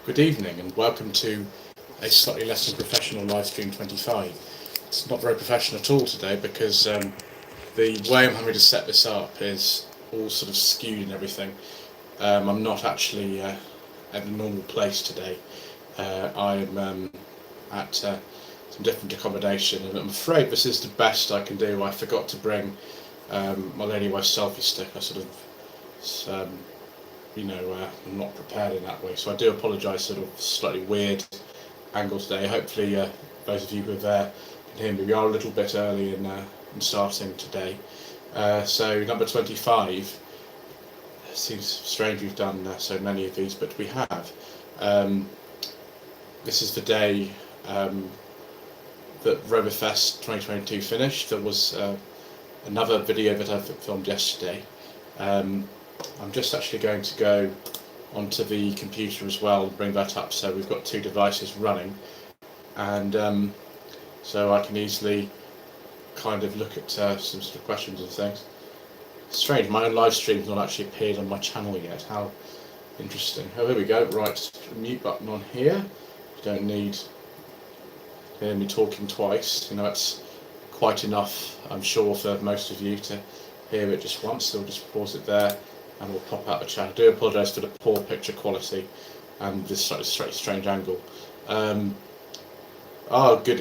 Good evening and welcome to a slightly less than professional Livestream 25. It's not very professional at all today because the way I'm having to set this up is all sort of skewed and everything. I'm not actually at a normal place today. I'm at some different accommodation, and I'm afraid this is the best I can do. I forgot to bring my Lady Wife selfie stick. I sort of I'm not prepared in that way, so I do apologise. Sort of slightly weird angle today. Hopefully those of you who are there can hear me. We are a little bit early in starting today. So number 25. It seems strange we've done so many of these, but we have. This is the day that Roverfest 2022 finished. There was another video that I filmed yesterday. I'm just actually going to go onto the computer as well and bring that up, so we've got two devices running, and so I can easily kind of look at some sort of questions and things. Strange, my own live stream's not actually appeared on my channel yet. How interesting. Oh, here we go. Right, mute button on here. You don't need to hear me talking twice. You know, it's quite enough, I'm sure, for most of you to hear it just once. So we'll just pause it there and we'll pop out the chat. I do apologise for the poor picture quality and this slightly strange angle. Good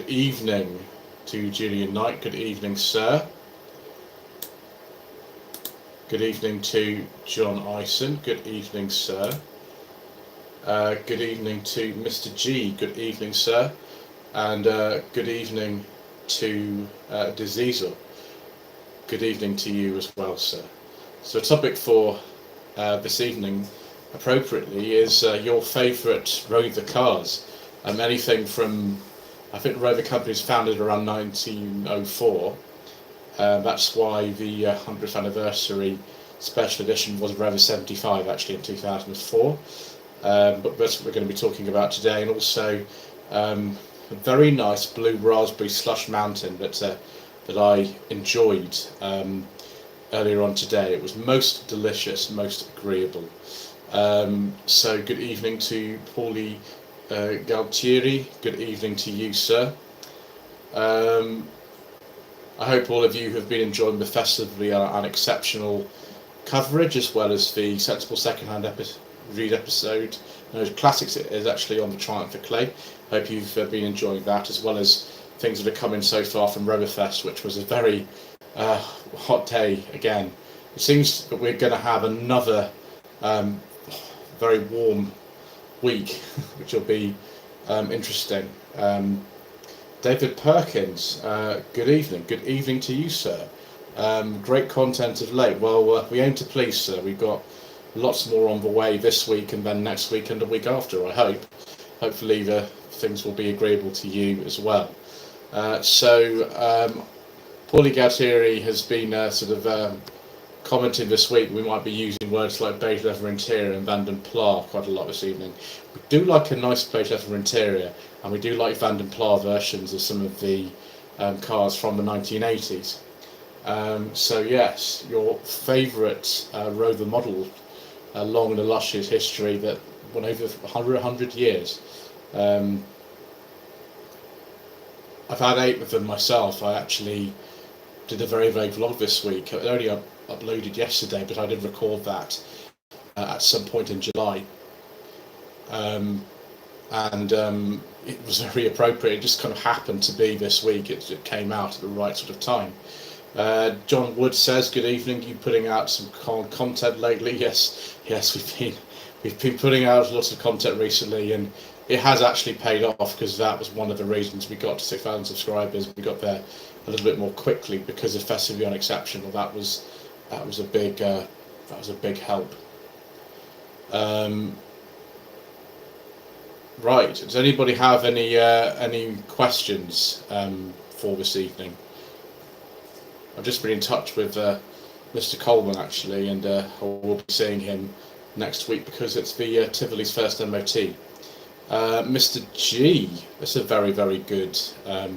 evening to Julian Knight. Good evening, sir. Good evening to John Ison. Good evening, sir. Good evening to Mr. G. Good evening, sir. And good evening to Dizizel. Good evening to you as well, sir. So, topic for this evening, appropriately, is your favourite Rover cars. Anything from, I think the Rover company was founded around 1904. That's why the 100th anniversary special edition was Rover 75, actually, in 2004. But that's what we're going to be talking about today, and also a very nice blue raspberry slush mountain that I enjoyed earlier on today. It was most delicious, most agreeable. So good evening to Paulie Galtieri. Good evening to you, sir. I hope all of you have been enjoying the festively and exceptional coverage, as well as the sensible second-hand read episode. Those classics is actually on the Triumph for Clay. Hope you've been enjoying that, as well as things that are coming so far from Roverfest, which was a very hot day again. It seems that we're going to have another very warm week, which will be interesting. David Perkins, good evening. Good evening to you, sir. Great content of late. Well, we aim to please, sir. We've got lots more on the way this week, and then next week and the week after, I hope. Hopefully the things will be agreeable to you as well. Paulie Galtieri has been commenting this week. We might be using words like beige leather interior and Vanden Plas quite a lot this evening. We do like a nice beige leather interior, and we do like Vanden Plas versions of some of the cars from the 1980s. So yes, your favourite Rover model, long and illustrious history that went over 100 years. I've had 8 of them myself. I actually did a very vague vlog this week. It only uploaded yesterday, but I did record that at some point in July. It was very appropriate. It just kind of happened to be this week. It came out at the right sort of time. John Wood says, "Good evening. You putting out some content lately?" Yes, we've been putting out lots of content recently, and it has actually paid off, because that was one of the reasons we got to 6,000 subscribers. We got there a little bit more quickly because of Festively Unexceptional. That was a big help. Right. Does anybody have any questions for this evening? I've just been in touch with Mr. Coleman, actually, and we'll be seeing him next week because it's the Tivoli's first MOT. Mr. G, that's a very, very good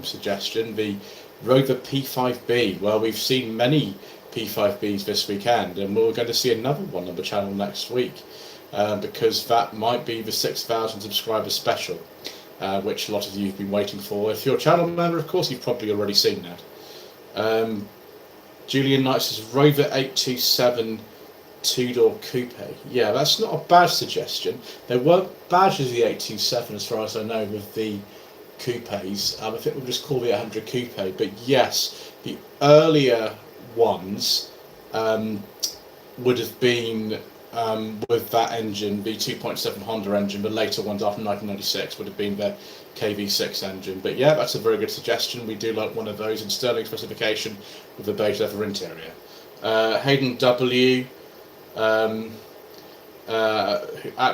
suggestion. The Rover P5B. Well, we've seen many P5Bs this weekend, and we're going to see another one on the channel next week. because that might be the 6,000 subscriber special, which a lot of you have been waiting for. If you're a channel member, of course, you've probably already seen that. Julian Knight says Rover 827 two-door coupe. Yeah, that's not a bad suggestion. There weren't badges of the 827 as far as I know with the coupes. I think we'll just call the 800 coupe. But yes, the earlier ones would have been with that engine, the 2.7 Honda engine. The later ones after 1996 would have been the KV6 engine. But yeah, that's a very good suggestion. We do like one of those in sterling specification with a beige leather interior. Hayden W. At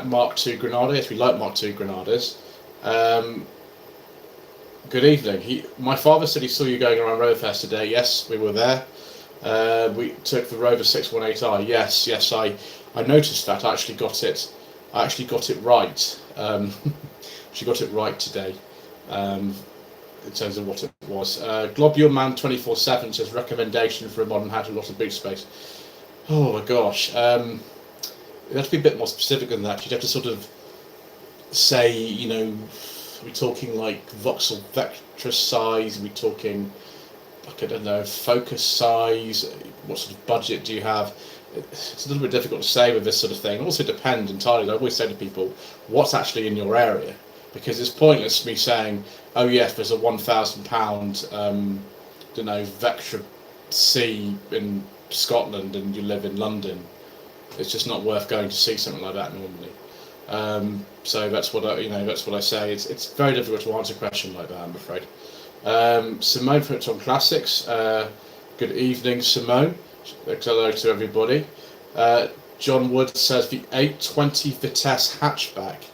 Mark II Granada. Yes, we like Mark II Granadas. Good evening. My father said he saw you going around Roverfest today. Yes, we were there. We took the Rover 618i. Yes, I noticed that. I actually got it right. She got it right today. In terms of what it was. Globule Man 24/7 says recommendation for a modern hat with lots of boot space. Oh my gosh. You have to be a bit more specific than that. You'd have to sort of say, you know, we're talking like voxel vector size, we're talking, like, I don't know, focus size, what sort of budget do you have? It's a little bit difficult to say with this sort of thing. It also depends entirely. I always say to people, what's actually in your area? Because it's pointless me saying, oh yes, there's a £1,000, don't know, Vectra C in Scotland and you live in London. It's just not worth going to see something like that normally. So that's what I say. It's very difficult to answer a question like that, I'm afraid. Simone from Tom Classics. Good evening, Simone. Hello to everybody. John Wood says the 820 Vitesse hatchback.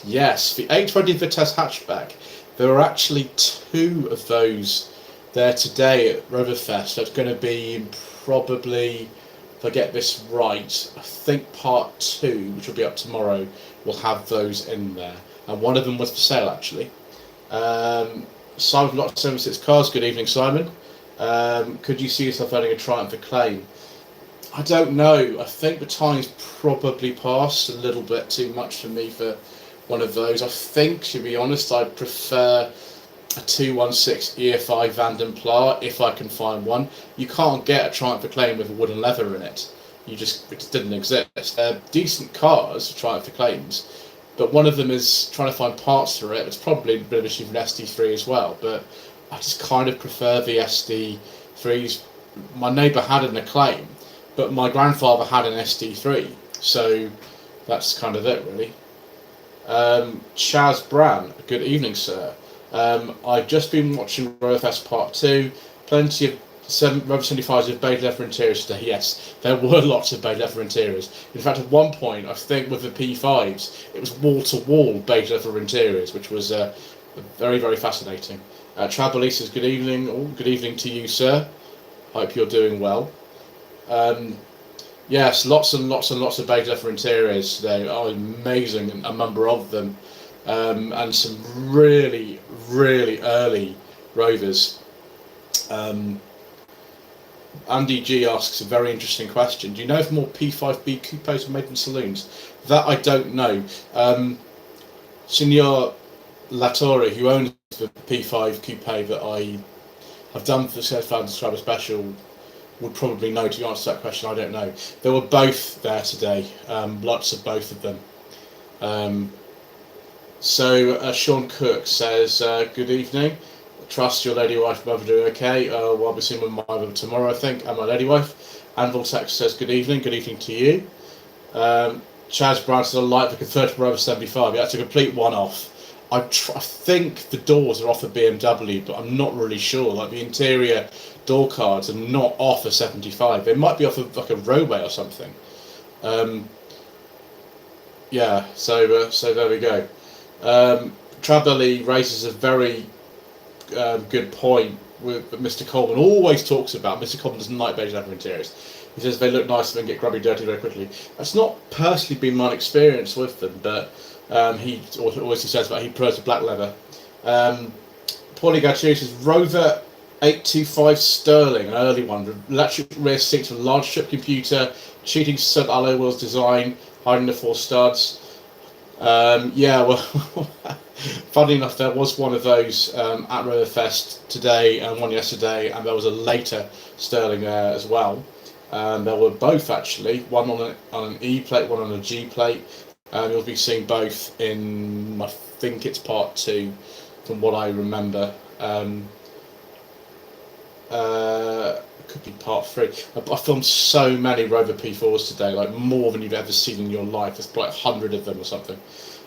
Yes, the 820 Vitesse hatchback. There are actually 2 of those there today at Roverfest. There's going to be probably, if I get this right, I think part 2, which will be up tomorrow, will have those in there. And one of them was for sale, actually. Simon Lot 76 Cars, good evening, Simon. Could you see yourself owning a Triumph Acclaim? I don't know. I think the time's probably passed a little bit too much for me for one of those. I think, to be honest, I'd prefer a 216 EFI Vanden Plas if I can find one. You can't get a Triumph Acclaim with a wooden leather in it. It just didn't exist. They're decent cars, Triumph Acclaims, but one of them is trying to find parts for it. It's probably a bit of an issue with an SD3 as well, but I just kind of prefer the SD3s. My neighbour had an Acclaim, but my grandfather had an SD3, so that's kind of it, really. Chaz Bran, good evening, sir. I've just been watching Roverfest Part 2. Plenty of Rover 75s with beige leather interiors today. Yes, there were lots of beige leather interiors. In fact, at one point, I think with the P5s, it was wall-to-wall beige leather interiors, which was very, very fascinating. Trabalise says, good evening. Oh, good evening to you, sir. Hope you're doing well. Yes, lots and lots and lots of beige leather interiors today. Oh, amazing, a number of them. And some really, really early Rovers. Andy G asks a very interesting question. Do you know if more P5B coupes are made in saloons? That I don't know. Signor Latore, who owns the P5 coupe that I have done for the Certified Subscriber Special, would probably know to answer that question. I don't know. There were both there today, lots of both of them. So Sean Cook says, good evening. Trust your lady wife and mother doing okay. Well, I'll be seeing with my mother tomorrow, I think, and my lady wife. Anvil Tex says, good evening to you. Chaz Brown says, I like the convertible Rover 75. Yeah, that's a complete one-off. I think the doors are off a BMW, but I'm not really sure. Like, the interior door cards are not off a 75. They might be off of like a roadway or something. Yeah, so there we go. Trabelli raises a very good point with Mr. Coleman always talks about. Mr. Coleman doesn't like beige leather interiors. He says they look nice and then get grubby dirty very quickly. That's not personally been my experience with them, but he always says that he prefers the black leather. Paulie Gachier says Rover 825 Sterling, an early one, electric rear seats with large strip computer, cheating stud alloy wheels design, hiding the 4 studs. Yeah, well, funny enough, there was one of those at Riverfest today and one yesterday, and there was a later Sterling there as well. There were both actually, one on an E plate, one on a G plate. You'll be seeing both in, I think it's part 2, from what I remember. Could be part 3. I filmed so many Rover P4s today, like more than you've ever seen in your life. There's like 100 of them or something.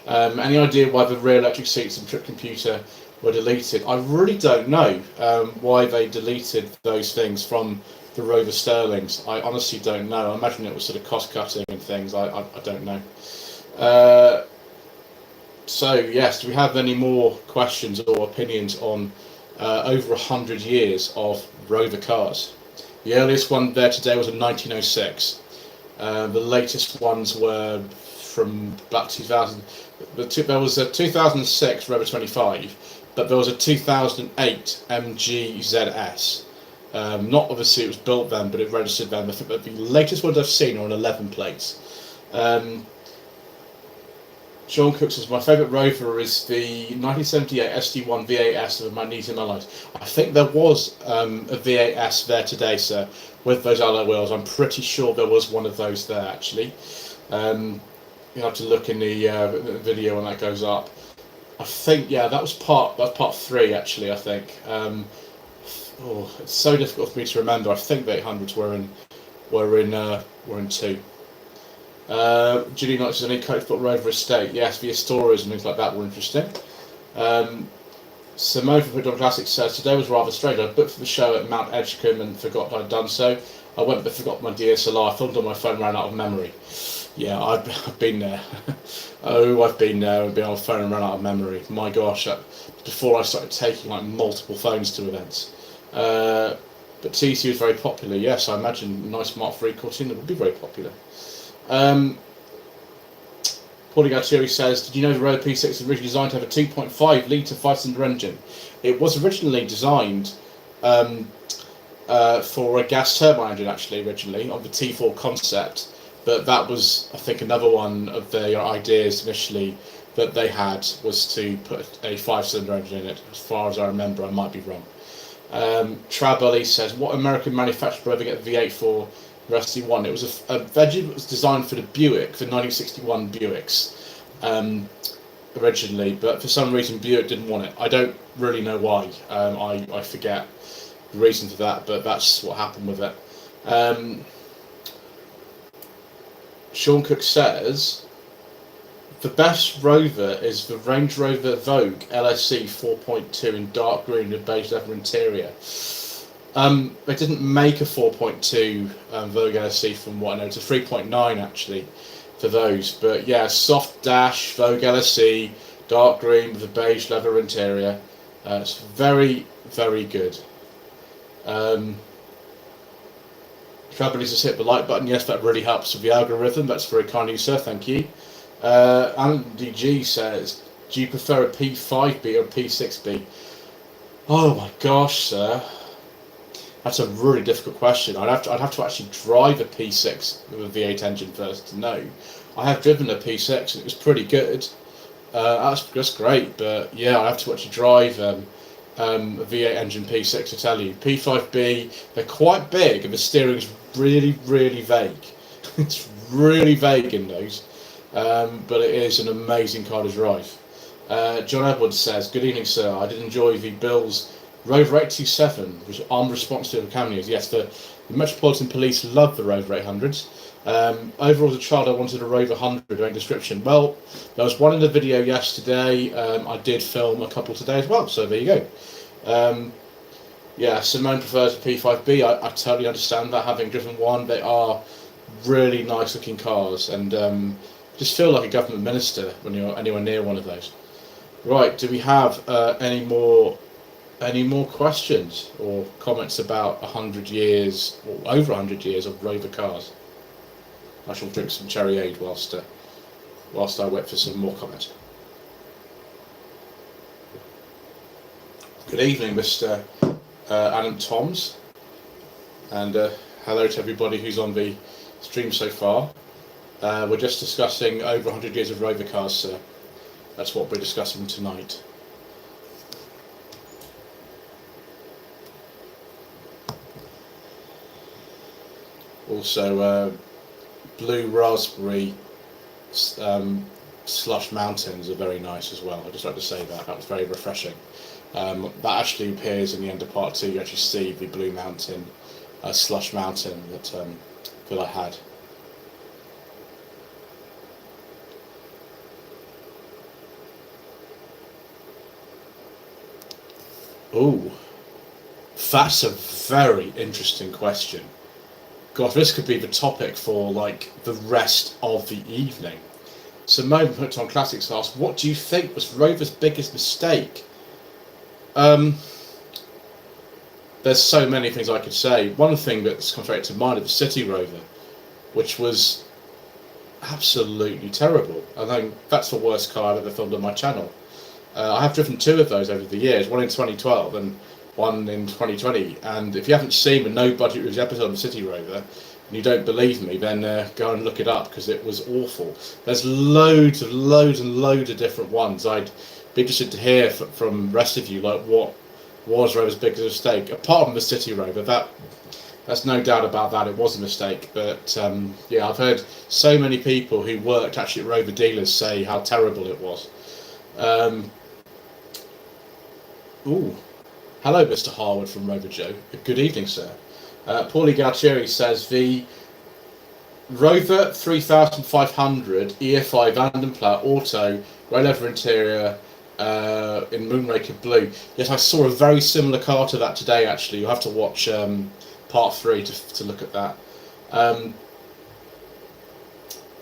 Any idea why the rear electric seats and trip computer were deleted? I really don't know why they deleted those things from the Rover Sterlings. I honestly don't know. I imagine it was sort of cost cutting and things. I don't know. So yes, do we have any more questions or opinions on over 100 years of Rover cars? The earliest one there today was in 1906. The latest ones were from about 2000. There was a 2006 Rover 25, but there was a 2008 MG ZS. Not obviously it was built then, but it registered then. I think that the latest ones I've seen are on 11 plates. Sean Cook says, my favourite Rover is the 1978 SD1 V8S of Magnesium Alloys. I think there was a V8S there today, sir, with those alloy wheels. I'm pretty sure there was one of those there, actually. You have to look in the video when that goes up. I think, yeah, that's part 3, actually, I think. It's so difficult for me to remember. I think the 800s were in 2. Julie Knight says, any Coachbot Rover estate? Yes, the stories and things like that were interesting. Simone from Hood on Classics says, today was rather strange. I booked for the show at Mount Edgecombe and forgot I'd done so. I went but forgot my DSLR. I filmed on my phone, ran out of memory. Yeah, I've been there. I've been there. I've been on my phone and ran out of memory. My gosh, before I started taking like multiple phones to events. But TC was very popular. Yes, I imagine nice Mark III Cortina would be very popular. Paulie Galtieri says, did you know the Rover P6 was originally designed to have a 2.5 litre 5-cylinder engine? It was originally designed for a gas turbine engine, actually, originally, on the T4 concept. But that was, I think, another one of their ideas initially that they had, was to put a 5-cylinder engine in it. As far as I remember, I might be wrong. Trabully says, what American manufacturer ever get the V8 for the SD1? It was a engine that was designed for the Buick, the 1961 Buicks, originally, but for some reason Buick didn't want it. I don't really know why. I forget the reason for that, but that's what happened with it. Sean Cook says, the best Rover is the Range Rover Vogue LSC 4.2 in dark green with beige leather interior. They didn't make a 4.2 Vogue LSC from what I know. It's a 3.9 actually for those. But yeah, soft dash, Vogue LSC, dark green with a beige leather interior. It's very, very good. Travelers just hit the like button. Yes, that really helps with the algorithm. That's very kind of you, sir. Thank you. Andy G says, do you prefer a P5B or a P6B? Oh my gosh, sir. That's a really difficult question. I'd have to actually drive a P6 with a V8 engine first to know. I have driven a P6 and it was pretty good. That's great, but yeah, I have to actually drive a V8 engine P6 to tell you. P5B, they're quite big and the steering's really, really vague. It's really vague in those, but it is an amazing car to drive. John Edwards says, good evening, sir. I did enjoy the Bill's Rover 827, which armed response to the cameos. Yes, the Metropolitan Police love the Rover 800s. Overall, as a child, I wanted a Rover 100 doing description. Well, there was one in the video yesterday. I did film a couple today as well, so there you go. Yeah, Simone prefers a P5B. I totally understand that. Having driven one, they are really nice looking cars, and just feel like a government minister when you're anywhere near one of those. Right, do we have any more questions or comments about 100 years or over 100 years of Rover cars? I shall drink some Cherryade whilst I wait for some more comments. Good evening, Mr. Adam Toms, and hello to everybody who's on the stream so far. We're just discussing over 100 years of Rover cars, sir. That's what we're discussing tonight. Also, blue raspberry slush mountains are very nice as well. I'd just like to say that was very refreshing. That actually appears in the end of part 2. You actually see the blue mountain, slush mountain that I had. Oh, that's a very interesting question. God, this could be the topic for like the rest of the evening. Simone put on Classics asked, what do you think was Rover's biggest mistake? There's so many things I could say. One thing that's come straight to mind is the City Rover, which was absolutely terrible. I think that's the worst car I've ever filmed on my channel. I have driven 2 of those over the years, one in 2012 and one in 2020. And if you haven't seen the No Budget Reviews episode of the City Rover, and you don't believe me, then go and look it up, because it was awful. There's loads of different ones. I'd be interested to hear from the rest of you, like what was Rover's biggest mistake, apart from the City Rover. That's no doubt about that, it was a mistake. But yeah, I've heard so many people who worked actually at Rover dealers say how terrible it was. Ooh, hello, Mr. Harwood from Rover Joe. Good evening, sir. Paulie Galtieri says the Rover 3500 EFI Vandenplat Auto, grey leather interior in Moonraker blue. Yes, I saw a very similar car to that today, actually. You'll have to watch part 3 to look at that.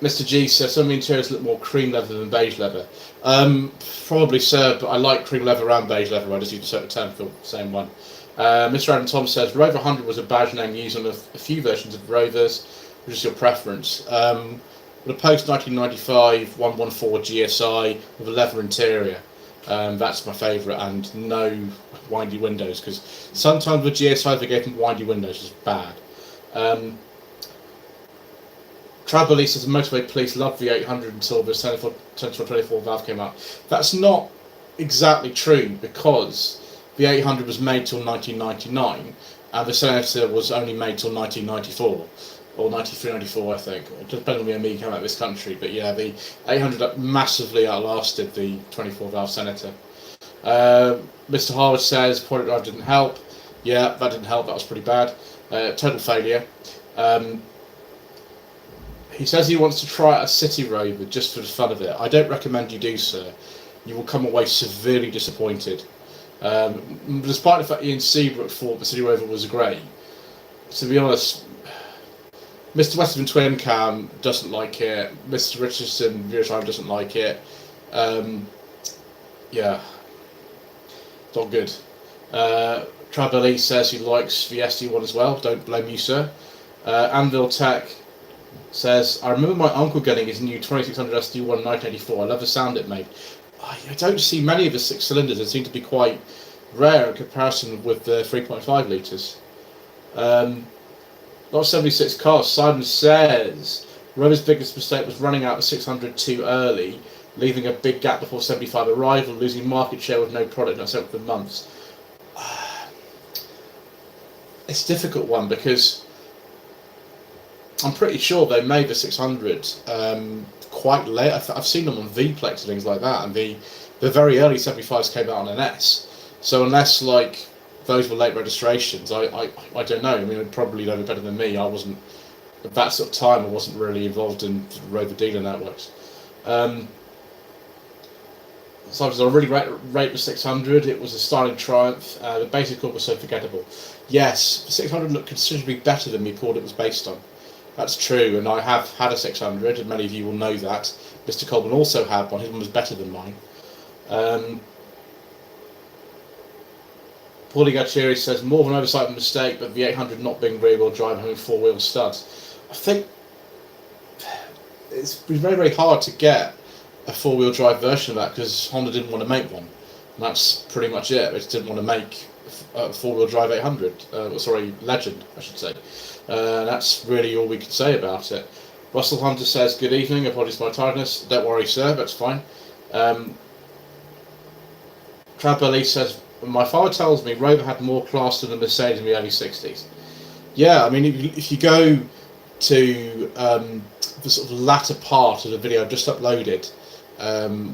Mr. G says some of the interiors look more cream leather than beige leather. Probably, sir, but I like cream leather and beige leather. I just use a certain term for the same one. Mr. Adam Tom says Rover 100 was a badge name used on a few versions of Rovers. Which is your preference? With a post 1995 114 GSI with a leather interior. That's my favourite, and no windy windows, because sometimes with GSI they get windy windows, which is bad. Travelly says the motorway police loved the 800 until the 24 valve came out. That's not exactly true, because the 800 was made till 1999 and the Senator was only made till 1994 or 93, 94, I think. It depends on when me came out of this country, but yeah, the 800 massively outlasted the 24 valve Senator. Mr. Harwood says point drive didn't help. Yeah, that didn't help. That was pretty bad. Total failure. He says he wants to try a City Rover just for the fun of it. I don't recommend you do, sir. You will come away severely disappointed. Despite the fact Ian Seabrook thought the City Rover was great, to be honest, Mr. Western Twin Cam doesn't like it. Mr. Richardson Viewertime doesn't like it. Yeah, it's not good. Travelly says he likes the SD1 as well. Don't blame you, sir. Anvil Tech says, I remember my uncle getting his new 2600 SD1 in 1984. I love the sound it made. I don't see many of the 6 cylinders. They seem to be quite rare in comparison with the 3.5 litres. Not 76 cars. Simon says Rover's biggest mistake was running out of 600 too early, leaving a big gap before 75 arrival, losing market share with no product not sold for months. It's a difficult one, because I'm pretty sure they made the 600 quite late. I've seen them on V-Plex and things like that, and the very early 75s came out on an S. So unless like those were late registrations, I don't know. I mean, you'd probably know better than me. I wasn't at that sort of time. I wasn't really involved in Rover dealer networks. So I really rate the 600. It was a styling triumph. The basic core was so forgettable. Yes, the 600 looked considerably better than the core it was based on. That's true, and I have had a 600, and many of you will know that. Mr. Colburn also had one. His one was better than mine. Paulie Gaccieri says, more of an oversight and mistake, but the 800 not being rear-wheel drive and having 4-wheel studs. I think it's been very, very hard to get a 4-wheel drive version of that, because Honda didn't want to make one. And that's pretty much it. They just didn't want to make a 4-wheel drive 800. Sorry, Legend, I should say. That's really all we can say about it. Russell Hunter says, good evening, apologies for my tiredness. Don't worry, sir, that's fine. Trabelli says, my father tells me Rover had more class than the Mercedes in the early 60s. Yeah, I mean, if you go to the sort of latter part of the video I've just uploaded,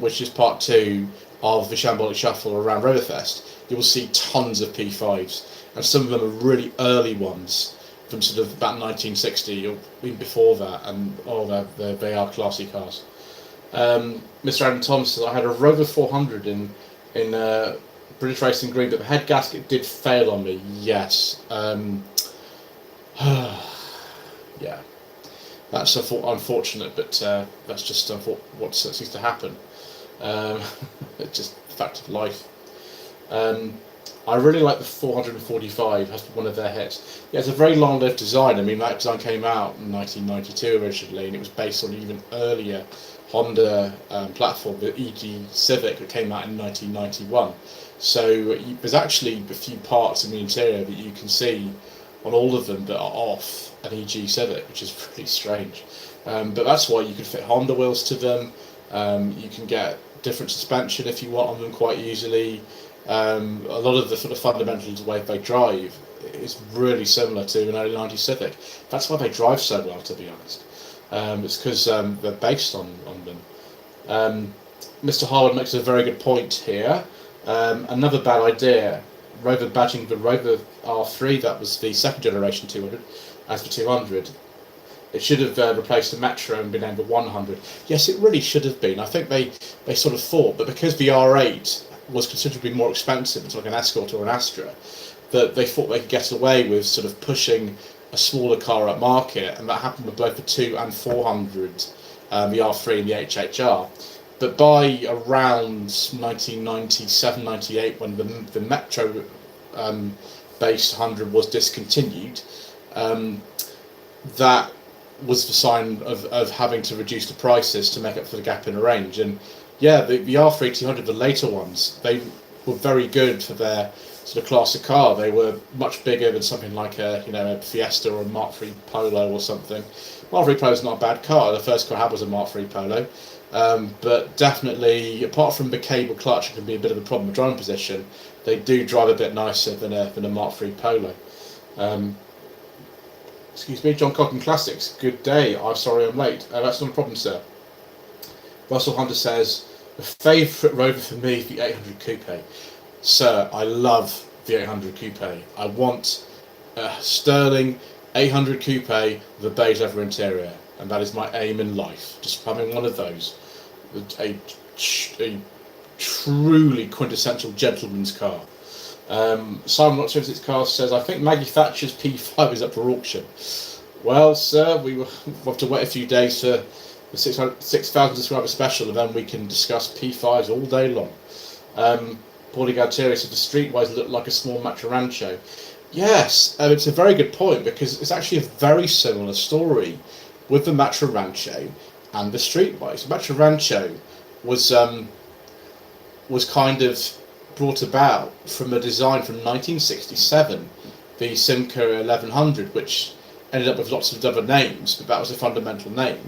which is part 2 of the Shambolic Shuffle around Roverfest, you will see tons of P5s, and some of them are really early ones from sort of about 1960 or even before that, and they are classy cars. Mr. Adam Thompson, I had a Rover 400 in British Racing Green, but the head gasket did fail on me. Yes. Yeah, that's unfortunate, but that's just what seems to happen. It's just the fact of life. I really like the 445, has one of their hits. Yeah, it's a very long-lived design. I mean, that design came out in 1992 originally, and it was based on an even earlier Honda platform, the EG Civic, that came out in 1991. So there's actually a few parts in the interior that you can see on all of them that are off an EG Civic, which is pretty strange. But that's why you can fit Honda wheels to them. You can get different suspension if you want on them quite easily. A lot of the sort of fundamentals of the way they drive is really similar to an early 90s Civic. That's why they drive so well, to be honest. It's because they're based on them. Mr. Harwood makes a very good point here. Another bad idea, Rover badging the Rover R3, that was the second generation 200, as the 200. It should have replaced the Metro and been named the 100. Yes, it really should have been. I think they sort of thought, but because the R8 was considerably more expensive, it's like an Escort or an Astra, that they thought they could get away with sort of pushing a smaller car up market, and that happened with both the 2 and 400, the R3 and the HHR. But by around 1997-98, when the Metro based 100 was discontinued, that was the sign of having to reduce the prices to make up for the gap in the range. And yeah, the R3 200, the later ones, they were very good for their sort of classic car. They were much bigger than something like a Fiesta or a Mark III Polo or something. Mark III Polo is not a bad car. The first car I had was a Mark III Polo. But definitely, apart from the cable clutch, it can be a bit of a problem with driving position. They do drive a bit nicer than a Mark III Polo. Excuse me, John Cotton Classics. Good day. I'm sorry I'm late. That's not a problem, sir. Russell Hunter says, the favourite Rover for me is the 800 Coupe. Sir, I love the 800 Coupe. I want a sterling 800 Coupe with a beige leather interior, and that is my aim in life. Just having one of those. A truly quintessential gentleman's car. Simon Not 76 Cars says, I think Maggie Thatcher's P5 is up for auction. Well, sir, we will have to wait a few days for the 6,000 subscriber special, and then we can discuss P5s all day long. Paulie Galtieri said the Streetwise looked like a small Matra Rancho. Yes, it's a very good point, because it's actually a very similar story with the Matra Rancho and the Streetwise. The Matra Rancho was kind of brought about from a design from 1967, the Simca 1100, which ended up with lots of other names, but that was a fundamental name.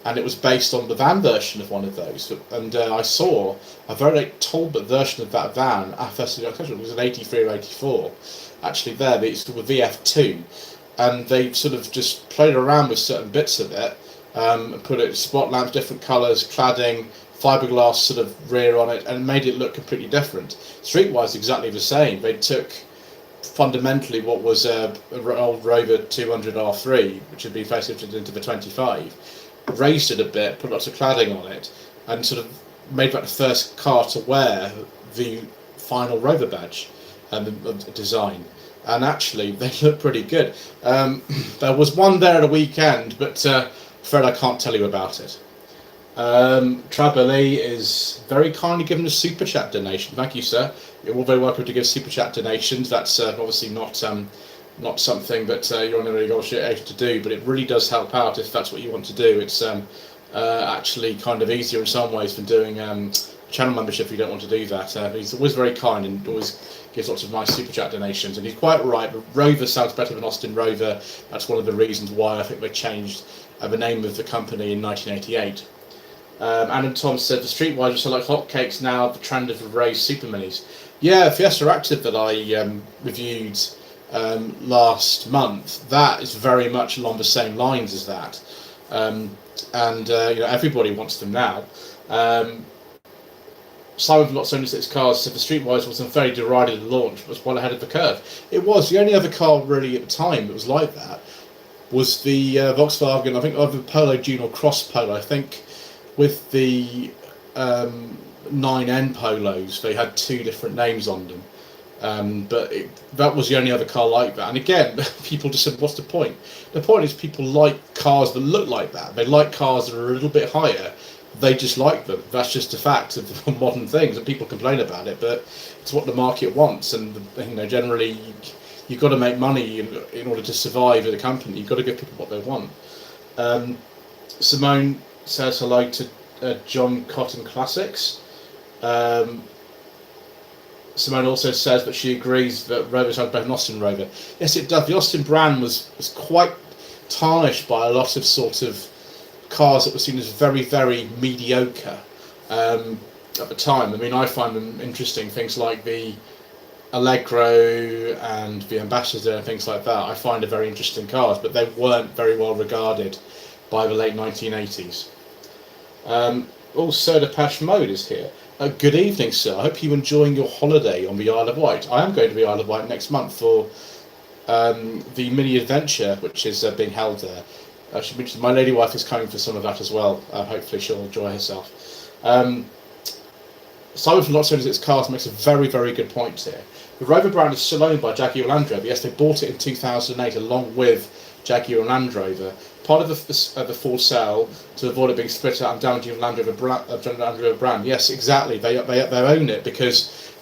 And it was based on the van version of one of those. And I saw a very late Talbot version of that van, it was an 83 or 84, actually there, but it's called a VF2. And they sort of just played around with certain bits of it, put it spot lamps, different colours, cladding, fiberglass sort of rear on it, and made it look completely different. Streetwise, exactly the same. They took fundamentally what was an old Rover 200 R3, which had been facelifted into the 25, raised it a bit, put lots of cladding on it, and sort of made that the first car to wear the final Rover badge and the design. And actually, they look pretty good. There was one there at a weekend, but Fred, I can't tell you about it. Trabelli is very kindly given a super chat donation. Thank you, sir. You're all very welcome to give super chat donations. That's obviously not something that you're on a negotiation to do, but it really does help out if that's what you want to do. It's actually kind of easier in some ways than doing channel membership if you don't want to do that. He's always very kind and always gives lots of nice super chat donations, and he's quite right. Rover sounds better than Austin Rover. That's one of the reasons why I think they changed the name of the company in 1988. Adam Tom said the Streetwise are so like hotcakes now. The trend of the raised super minis. Yeah, Fiesta Active that I reviewed last month. That is very much along the same lines as that, everybody wants them now. Simon from Not So 6 Cars said the Streetwise was very derided at launch, but was well ahead of the curve. It was. The only other car really at the time that was like that was the Volkswagen, I think either Polo June or Cross Polo. I think with the 9N Polos, they had 2 different names on them. That was the only other car like that. And again, people just said, what's the point? The point is people like cars that look like that. They like cars that are a little bit higher. They just like them. That's just a fact of modern things, and people complain about it, but it's what the market wants. And generally, you've got to make money in order to survive as a company. You've got to give people what they want. Simone says hello to John Cotton Classics. Simone also says that she agrees that Rover's had better than Austin Rover. Yes, it does. The Austin brand was quite tarnished by a lot of sort of cars that were seen as very, very mediocre at the time. I mean, I find them interesting. Things like the Allegro and the Ambassador and things like that. I find are very interesting cars, but they weren't very well regarded by the late 1980s. Also, Depeche Mode is here. Good evening, sir. I hope you're enjoying your holiday on the Isle of Wight. I am going to the Isle of Wight next month for the mini adventure, which is being held there. My lady wife is coming for some of that as well. Hopefully she'll enjoy herself. Simon from Not So 6 Cars makes a very, very good point here. The Rover brand is still owned by Jaguar Land Rover. Yes, they bought it in 2008 along with Jaguar Land Rover. Part of the full sale to avoid it being split out and damaging the Land Rover brand. Yes, exactly. They own it because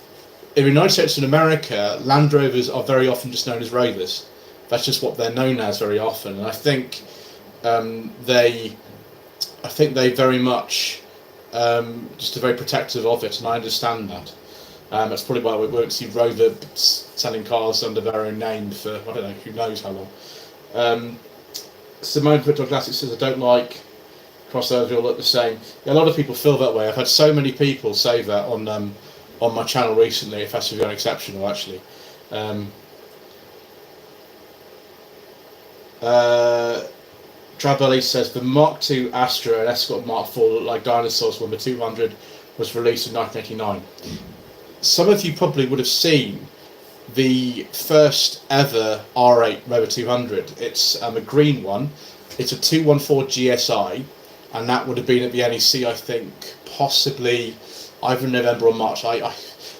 in the United States and America, Land Rovers are very often just known as Rovers. That's just what they're known as very often. And I think they very much just are very protective of it, and I understand that. That's probably why we won't see Rover selling cars under their own name for, I don't know, who knows how long. Simone put on Classic says, I don't like crossovers, they all look the same. Yeah, a lot of people feel that way. I've had so many people say that on my channel recently, if that's to be unexceptional, actually. Trabelli says, the Mark II Astra and Escort Mark IV look like dinosaurs when the 200 was released in 1989. Some of you probably would have seen the first ever R8 Rover 200. It's a green one. It's a 214 GSI, and that would have been at the NEC, I think, possibly either November or March.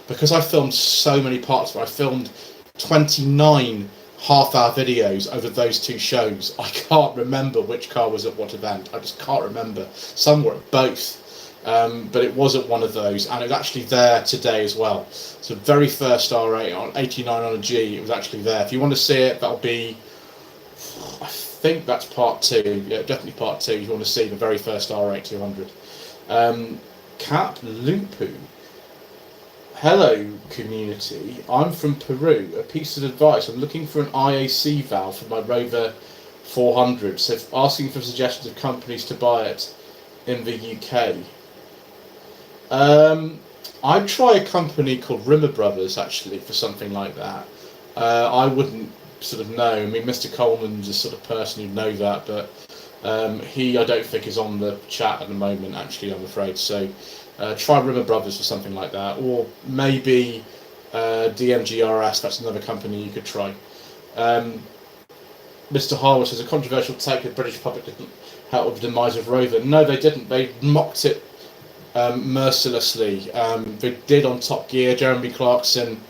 Because I filmed so many parts of it, I filmed 29 half-hour videos over those 2 shows. I can't remember which car was at what event. I just can't remember. Some were at both. But it was at one of those, and it was actually there today as well. So very first R8 on 89 on a G, it was actually there. If you want to see it, that'll be, I think that's part 2. Yeah, definitely part 2. If you want to see the very first R8 200. Cap Lumpu. Hello, community. I'm from Peru. A piece of advice. I'm looking for an IAC valve for my Rover 400. So asking for suggestions of companies to buy it in the UK. I'd try a company called Rimmer Brothers actually for something like that. I wouldn't sort of know. I mean, Mr. Coleman's the sort of person who'd know that, but he, I don't think, is on the chat at the moment. Actually, I'm afraid. So try Rimmer Brothers for something like that, or maybe DMGRS. That's another company you could try. Mr. Harwood says a controversial take. The British public didn't help with the demise of Rover. No, they didn't. They mocked it mercilessly. They did on Top Gear. Jeremy Clarkson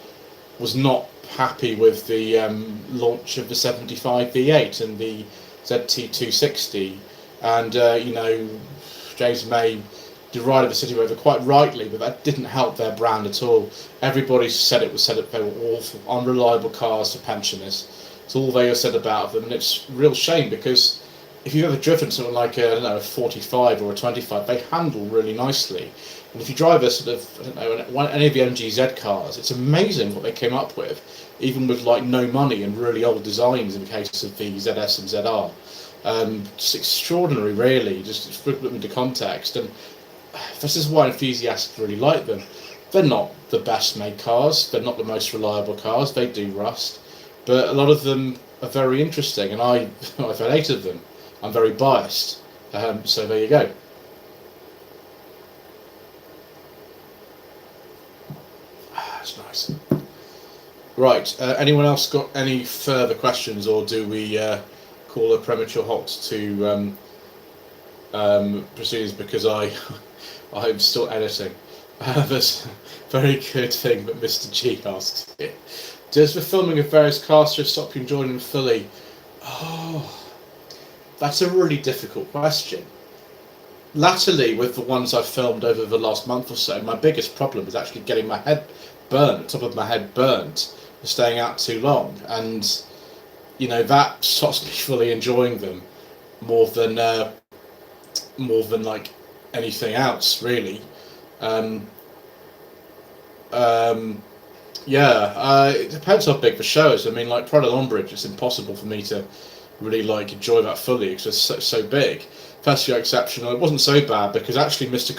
was not happy with the launch of the 75 V8 and the ZT260, and James May derided the City Rover quite rightly, but that didn't help their brand at all. Everybody said they were awful, unreliable cars for pensioners. It's all they said about them, and it's a real shame because if you've ever driven something like a 45 or a 25, they handle really nicely. And if you drive a sort of, any of the MGZ cars, it's amazing what they came up with, even with like no money and really old designs in the case of the ZS and ZR. Just extraordinary, really. Just put them into context, and this is why enthusiasts really like them. They're not the best made cars. They're not the most reliable cars. They do rust, but a lot of them are very interesting, and I've had 8 of them. I'm very biased. So there you go. That's nice. Right. Anyone else got any further questions, or do we call a premature halt to proceedings? Because I'm still editing. There's a very good thing that Mr. G asks here. Does the filming of various cars just stop you enjoying them fully? Oh, that's a really difficult question. Latterly, with the ones I've filmed over the last month or so, my biggest problem is actually getting my head burnt, top of my head burnt, for staying out too long. And, you know, that stops me fully enjoying them more than like anything else, really. It depends how big the show is. I mean, like Pride of Longbridge, it's impossible for me to really like enjoy that fully because it's so big. Festival Exceptional, it wasn't so bad because actually Mr.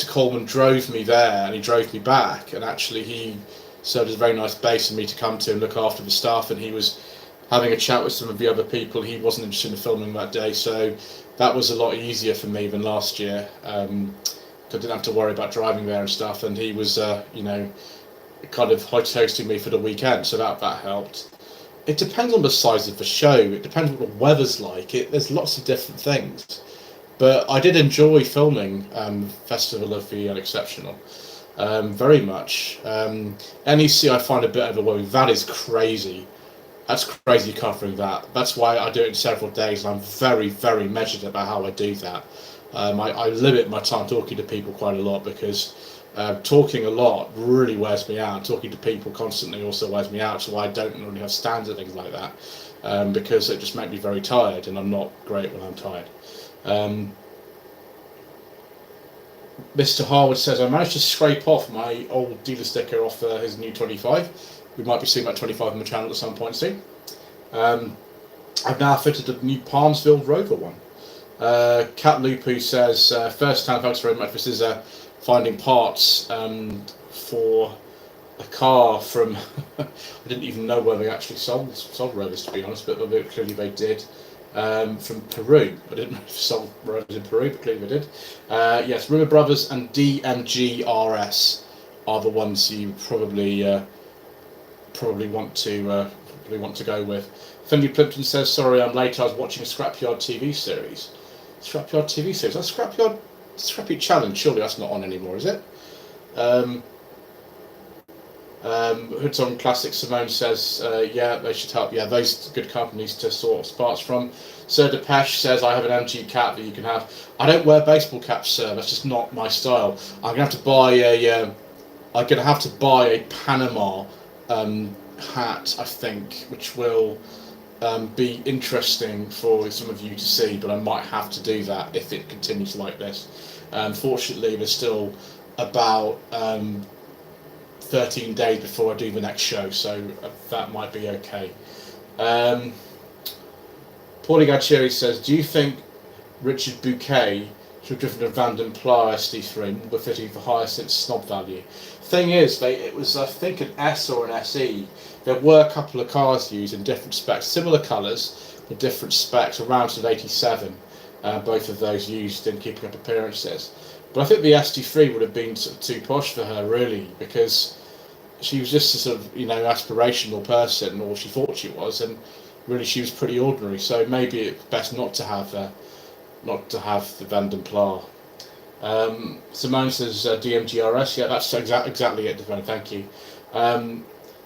Coleman drove me there and he drove me back, and actually he served as a very nice base for me to come to and look after the staff, and he was having a chat with some of the other people. He wasn't interested in filming that day, so that was a lot easier for me than last year. I didn't have to worry about driving there and stuff, and he was, kind of high-toasting me for the weekend, so that helped. It depends on the size of the show. It depends what the weather's like. There's lots of different things. But I did enjoy filming Festival of the Unexceptional very much. NEC I find a bit overwhelming. That is crazy. That's crazy covering that. That's why I do it in several days, and I'm very, very measured about how I do that. I limit my time talking to people quite a lot because talking a lot really wears me out. Talking to people constantly also wears me out, so I don't really have stands and things like that because it just makes me very tired, and I'm not great when I'm tired. Mr. Harwood says, I managed to scrape off my old dealer sticker off his new 25. We might be seeing that 25 on the channel at some point soon. I've now fitted a new Palmsville Rover one. Cat Lupu says, first time, thanks very much. This is finding parts for a car from, I didn't even know where they actually sold Rovers, to be honest, but clearly they did. From Peru. I didn't know if sold Rovers in Peru, but clearly they did. Yes, Rimmer Brothers and DMG RS are the ones you probably want to go with. Finley Plimpton says, sorry I'm late, I was watching a Scrapyard TV series. Scrapyard TV series? That's Scrapyard Challenge, surely that's not on anymore, is it? Hoods on Classic Simone says, yeah, they should help. Yeah, those good companies to source parts from. Sir Depeche says, I have an MG cap that you can have. I don't wear baseball caps, sir. That's just not my style. I'm gonna have to buy a Panama hat, I think, which will be interesting for some of you to see. But I might have to do that if it continues like this. Fortunately, there's still about 13 days before I do the next show, so that might be okay. Paulie Gaccheri says, do you think Richard Bouquet should have driven a Vanden Plas SD3 befitting for higher since snob value? Thing is, it was I think an S or an SE. There were a couple of cars used in different specs, similar colours, but different specs, around sort of 87. Both of those used in keeping up appearances. But I think the SD3 would have been sort of too posh for her, really, because she was just a sort of, aspirational person, or she thought she was, and really she was pretty ordinary. So maybe it's best not to have the Vanden Plas. Simone says DMGRS. Yeah, that's exactly it, Devon. Thank you.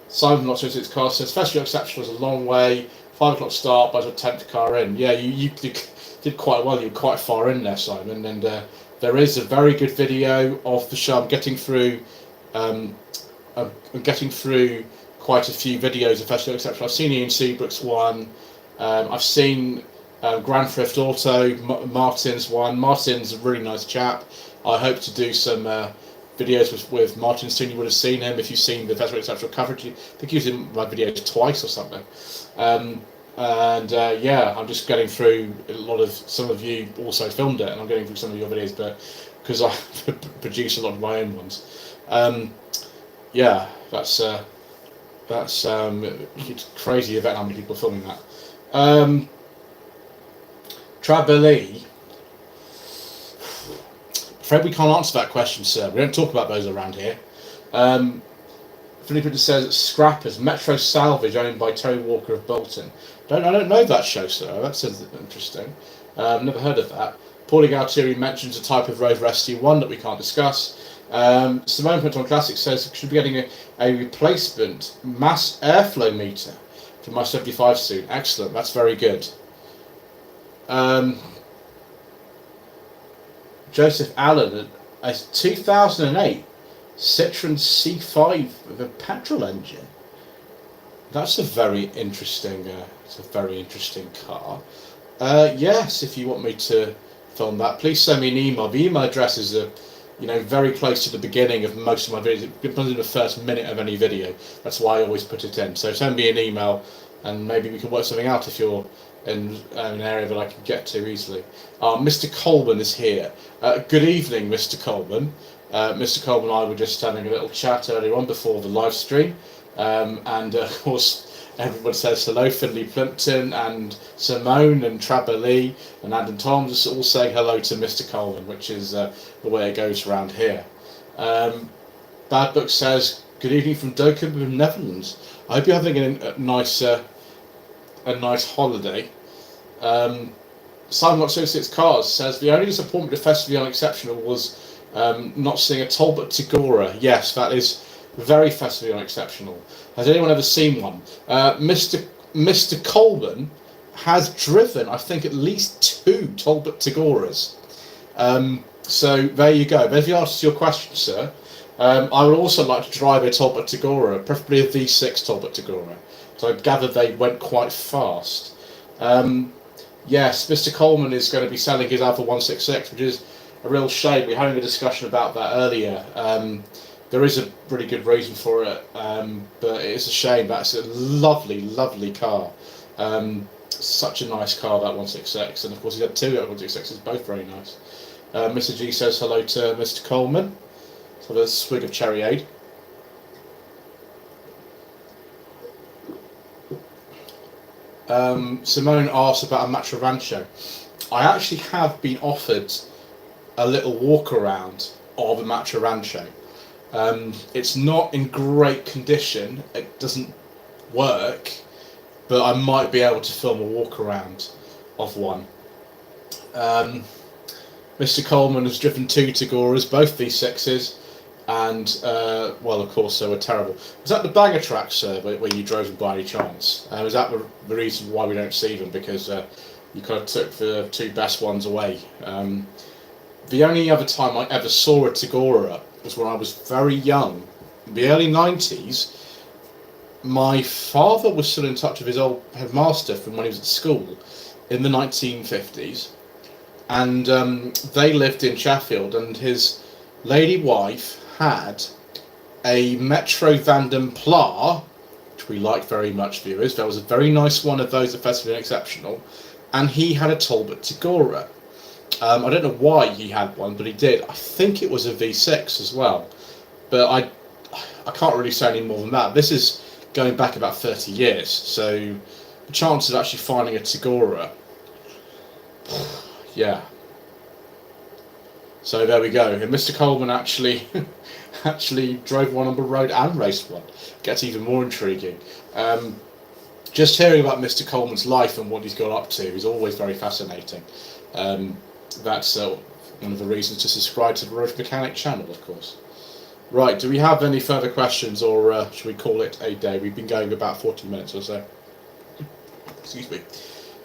Simon not sure it's car says Festival Exceptional was a long way. 5 o'clock start, but I was a 10th car in. Yeah, you did quite well. You were quite far in there, Simon, and there is a very good video of the show. I'm getting through quite a few videos of Festival Exceptional. I've seen Ian Seabrook's one. I've seen Grand Theft Auto, Martin's one. Martin's a really nice chap. I hope to do some videos with Martin soon. You would have seen him if you've seen the Festival Exceptional coverage. I think he was in my videos twice or something. And yeah, I'm just getting through a lot of, some of you also filmed it, and I'm getting through some of your videos, but because I produce a lot of my own ones. Yeah, that's it's crazy about how many people are filming that. Travelly, afraid we can't answer that question, sir. We don't talk about those around here. Philippa just says Scrappers, Metro Salvage, owned by Terry Walker of Bolton. I don't know that show, sir. That sounds interesting. Never heard of that. Paulie Galtieri mentions a type of Rover ST1 that we can't discuss. Simone Put on Classic says should be getting a replacement mass airflow meter for my 75 soon. Excellent, that's very good. Joseph Allen, a 2008 Citroen C5 with a petrol engine. That's a very interesting. It's a very interesting car. Yes, if you want me to film that, please send me an email. The email address is very close to the beginning of most of my videos. It comes in the first minute of any video. That's why I always put it in. So send me an email, and maybe we can work something out if you're in an area that I can get to easily. Mr. Coleman is here. Good evening, Mr. Coleman. Mr. Coleman and I were just having a little chat earlier on before the live stream, and of course everyone says hello. Finley Plimpton and Simone and Traberlee and Adam Thoms all saying hello to Mr. Coleman, which is the way it goes around here. Bad Book says good evening from Dokkum in the Netherlands. I hope you're having a nice holiday. Simon Got 6 Cars says the only disappointment of Festival Unexceptional was not seeing a Talbot Tagora. Yes, that is very Festival Unexceptional. Has anyone ever seen one? Mr. Coleman has driven, I think, at least 2 Talbot Tagoras. So there you go. But if you answer your question, sir, I would also like to drive a Talbot Tagora, preferably a V6 Talbot Tagora. So I gather they went quite fast. Yes, Mr. Coleman is going to be selling his Alpha 166, which is a real shame. We were having a discussion about that earlier. There is a really good reason for it, but it's a shame. That's a lovely, lovely car. Such a nice car, that 166, and of course he's had 2 166s, both very nice. Mr. G says hello to Mr. Coleman. So there's a swig of Cherryade. Simone asked about a Matra Rancho. I actually have been offered a little walk around of a Matra Rancho. It's not in great condition, it doesn't work, but I might be able to film a walk around of one. Mr. Coleman has driven 2 Tagoras, both V6s, and well, of course they were terrible. Was that the banger track, sir, where you drove them by any chance? Was that the reason why we don't see them? Because you kind of took the 2 best ones away. The only other time I ever saw a Tagora was when I was very young, in the early 90s. My father was still in touch with his old headmaster from when he was at school in the 1950s, and they lived in Sheffield, and his lady wife had a Metro Vanden Pla, which we like very much, viewers. That was a very nice one of those at Festival Exceptional, and he had a Talbot Tagora. I don't know why he had one, but he did. I think it was a V6 as well, but I can't really say any more than that. This is going back about 30 years, so the chance of actually finding a Tagora, yeah. So there we go. And Mr. Coleman actually drove one on the road and raced one. Gets even more intriguing. Just hearing about Mr. Coleman's life and what he's got up to is always very fascinating. That's one of the reasons to subscribe to the Road Mechanic channel, of course. Right, do we have any further questions, or should we call it a day? We've been going about 40 minutes or so. Excuse me.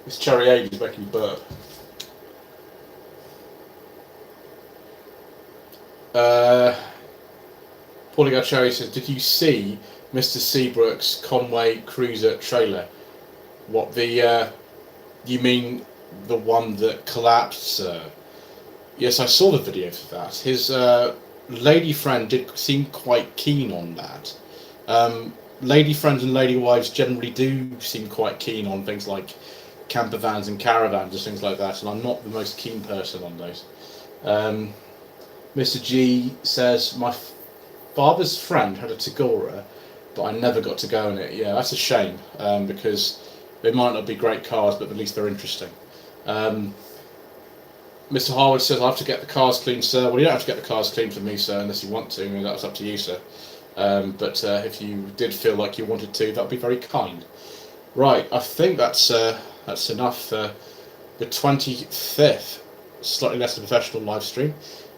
This Cherryade is making me burp. Paulie Cherry says, did you see Mr. Seabrook's Conway Cruiser trailer? What, the, you mean the one that collapsed, sir? Yes, I saw the video for that. His lady friend did seem quite keen on that. lady friends and lady wives generally do seem quite keen on things like camper vans and caravans and things like that, and I'm not the most keen person on those. Mr. G says, my father's friend had a Tagora, but I never got to go in it. Yeah, that's a shame, because they might not be great cars, but at least they're interesting. Mr. Harwood says, I have to get the cars cleaned, sir. Well, you don't have to get the cars cleaned for me, sir, unless you want to. I mean, that's up to you, sir. But if you did feel like you wanted to, that would be very kind. Right, I think that's enough for the 25th, slightly less than professional live stream.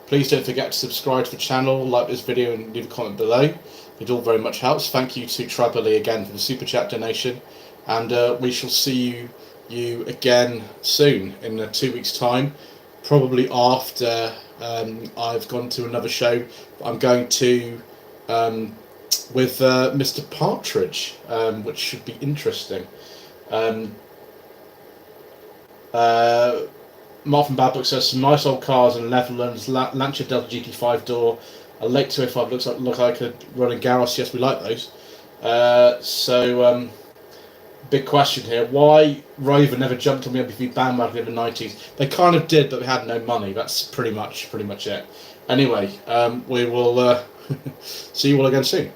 Please don't forget to subscribe to the channel, like this video, and leave a comment below. It all very much helps. Thank you to Tribally again for the super chat donation, and we shall see you again soon in 2 weeks' time, probably after I've gone to another show. I'm going to with Mr. Partridge, which should be interesting. Martin Badbook says, some nice old cars in the Netherlands, Lancia Delta GT5 door, a late 205 look like a running Garros. Yes, we like those. Big question here, why Rover never jumped on the MPV bandwagon in the 90s? They kind of did, but they had no money. That's pretty much it. Anyway, we will see you all again soon.